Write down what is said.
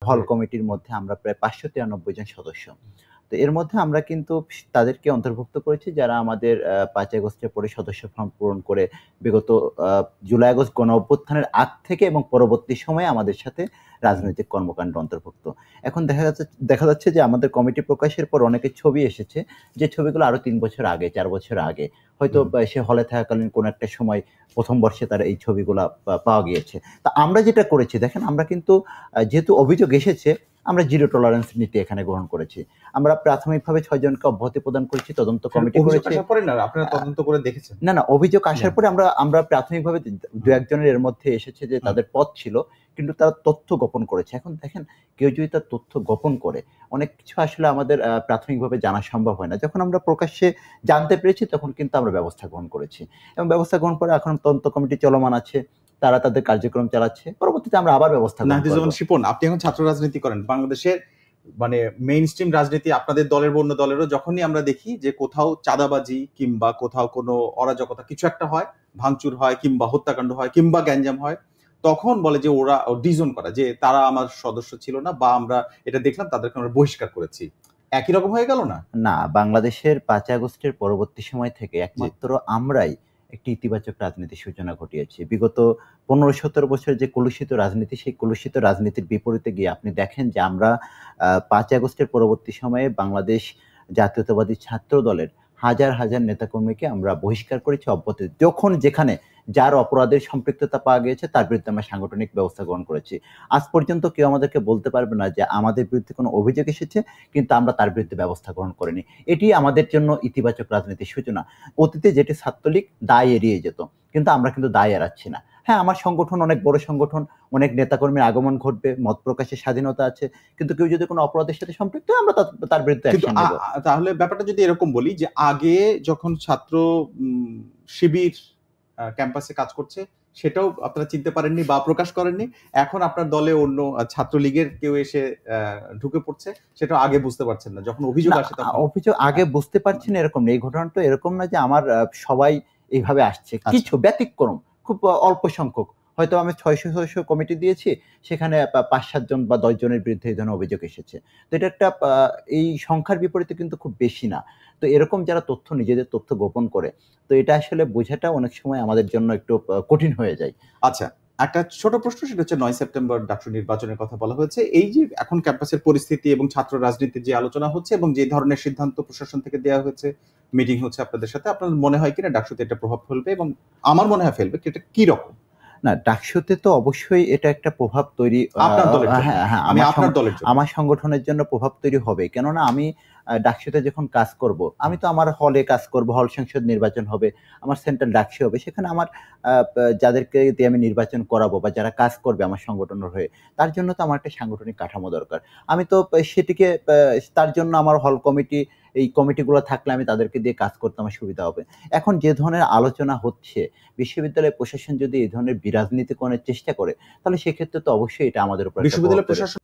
হল কমিটির মধ্যে আমরা প্রায় 593 জন সদস্য। তো এর মধ্যে আমরা কিন্তু তাদেরকে অন্তর্ভুক্ত করেছি যারা আমাদের ৫ আগস্টের পরে সদস্য ফর্ম পূরণ করে বিগত জুলাই আগস্ট গণ অভ্যুত্থানের আগ থেকে এবং পরবর্তী সময়ে আমাদের সাথে রাজনৈতিক কর্মকাণ্ড অন্তর্ভুক্ত। এখন দেখা যাচ্ছে যে আমাদের কমিটি প্রকাশের পর অনেকের ছবি এসেছে যে ছবিগুলো আরো ৩ বছর আগে ৪ বছর আগে হয়তো সে হলে থাকাকালীন কোনো একটা সময় প্রথম বর্ষে তার এই ছবিগুলা পাওয়া গিয়েছে। তা আমরা যেটা করেছি দেখেন আমরা কিন্তু যেহেতু অভিযোগ এসেছে আমরা জিরো টলারেন্স নীতি এখানে গ্রহণ করেছি। আমরা প্রাথমিকভাবে ৬ জনকে অব্যাহতি প্রদান করেছি, তদন্ত কমিটি করেছি। আপনারা তদন্ত করে দেখেছেন? না, অভিযোগ আসার পরে আমরা প্রাথমিকভাবে দু একজনের এর মধ্যে এসেছে যে তাদের পদ ছিল কিন্তু তারা তথ্য গোপন করেছে। এখন দেখেন কেউ যদি তার তথ্য গোপন করে অনেক কিছু আসলে আমাদের প্রাথমিকভাবে জানা সম্ভব হয় না। যখন আমরা প্রকাশ্যে জানতে পেরেছি তখন কিন্তু আমরা ব্যবস্থা গ্রহণ করেছি এবং ব্যবস্থা গ্রহণ করে এখন তদন্ত কমিটি চলমান আছে, তারা তাদের কার্যক্রম চালাচ্ছে। পরবর্তীতে আমরা আবার ব্যবস্থা গ্রহণ করব। নাহিদুজ্জামান শিপন, আপনি এখন ছাত্র রাজনীতি করেন। বাংলাদেশের মানে মেইন স্ট্রিম রাজনীতি আপনাদের দলের অন্য দলেরও যখনই আমরা দেখি যে কোথাও চাঁদাবাজি কিংবা কোথাও কোনো অরাজকতা কিছু একটা হয়, ভাঙচুর হয় কিংবা হত্যাকাণ্ড হয় কিংবা গ্যাঞ্জাম হয়, তখন বলে যে ওরা ডিজন করা যে তারা আমার সদস্য ছিল না বা আমরা এটা দেখলাম তাদেরকে আমরা বহিষ্কার করেছি। একই রকম হয়ে গেল না? না, বাংলাদেশের ৫ আগস্টের পরবর্তী সময় থেকে একমাত্র আমরাই একটি ইতিবাচক রাজনীতির সূচনা ঘটিয়েছি। বিগত ১৫-১৭ বছরের যে কলুষিত রাজনীতি, সেই কলুষিত রাজনীতির বিপরীতে গিয়ে আপনি দেখেন যে আমরা ৫ আগস্টের পরবর্তী সময়ে বাংলাদেশ জাতীয়তাবাদী ছাত্র দলের হাজার হাজার নেতাকর্মীকে আমরা বহিষ্কার করেছি অব্যাহতি। যখন যেখানে যার অপরাধের সম্পৃক্ততা পাওয়া গিয়েছে তার বিরুদ্ধে আমরা সাংগঠনিক ব্যবস্থা গ্রহণ করেছি। আজ পর্যন্ত কেউ আমাদেরকে বলতে পারবে না যে আমাদের বিরুদ্ধে কোনো অভিযোগ এসেছে কিন্তু আমরা তার বিরুদ্ধে ব্যবস্থা গ্রহণ করিনি। এটি আমাদের জন্য ইতিবাচক রাজনীতির সূচনা। অতীতে যেটি ছাত্রলীগ দায় এড়িয়ে যেত, কিন্তু আমরা কিন্তু দায় এড়াচ্ছি না। হ্যাঁ, আমার সংগঠন অনেক বড় সংগঠন, অনেক নেতাকর্মীর আগমন ঘটবে, মত প্রকাশের স্বাধীনতা আছে, কিন্তু কেউ যদি কোনো অপরাধের সাথে সম্পৃক্ত হয় আমরা তার বিরুদ্ধে অ্যাকশন নেব। তাহলে ব্যাপারটা যদি এরকম বলি যে আগে যখন ছাত্র শিবির ক্যাম্পাসে কাজ করছে সেটাও আপনারা চিনতে পারেননি বা প্রকাশ করেননি, এখন আপনার দলে অন্য ছাত্রলীগের কেউ এসে ঢুকে পড়ছে সেটা আগে বুঝতে পারছেন না, যখন অভিযোগ আসে তখন অভিযোগ আগে বুঝতে পারছি না এরকম না। এই ঘটনাটা এরকম না যে আমার সবাই এইভাবে আসছে, কিছু ব্যতিক্রম খুব অল্প সংখ্যক, হয়তো আমি ৬০০ সদস্য কমিটি দিয়েছি, সেখানে ৫-৭ জন বা ১০ জনের বিরুদ্ধে এই ধরনের অভিযোগ এসেছে। তো এটা একটা এই সংখ্যার বিপরীতে কিন্তু খুব বেশি না। তো এরকম যারা নিজেদের তথ্য গোপন করে, তো এটা আসলে বোঝাটা অনেক সময় আমাদের জন্য একটু কঠিন হয়ে যায়। আচ্ছা, একটা ছোট প্রশ্ন, সেটা হচ্ছে ৯ সেপ্টেম্বর ডাকসু নির্বাচনের কথা বলা হয়েছে। এই যে এখন ক্যাম্পাসের পরিস্থিতি এবং ছাত্র রাজনীতির যে আলোচনা হচ্ছে এবং যে ধরনের সিদ্ধান্ত প্রশাসন থেকে দেওয়া হয়েছে, মিটিং হচ্ছে আপনাদের সাথে, আপনার মনে হয় কিনা ডাকসুতে এটা প্রভাব ফেলবে? এবং আমার মনে হয় ফেলবে। এটা কি রকম? না, ডাকসুতে তো অবশ্যই এটা একটা প্রভাব তৈরি, আপনার দলের জন্য। হ্যাঁ, আমি আপনার দলের জন্য। আমার সংগঠনের জন্য প্রভাব তৈরি হবে। কেননা আমি ডাকসুতে যখন কাজ করব, আমি তো আমার হলে কাজ করব, হল সংসদ নির্বাচন হবে, আমার সেন্ট্রাল ডাকসু হবে, সেখানে আমার যাদেরকে দিয়ে আমি নির্বাচন করাবো বা যারা কাজ করবে আমার সংগঠনের হয়ে, তার জন্য তো আমার একটা সাংগঠনিক কাঠামো দরকার। আমি তো সেটিকে তার জন্য আমার হল কমিটি, এই কমিটিগুলো থাকলে আমি তাদেরকে দিয়ে কাজ করতে আমার সুবিধা হবে। এখন যে ধরনের আলোচনা হচ্ছে, বিশ্ববিদ্যালয় প্রশাসন যদি এই ধরনের বিরাজনীতিকরণের চেষ্টা করে, তাহলে সেক্ষেত্রে তো অবশ্যই এটা আমাদের উপর বিশ্ববিদ্যালয় প্রশাসন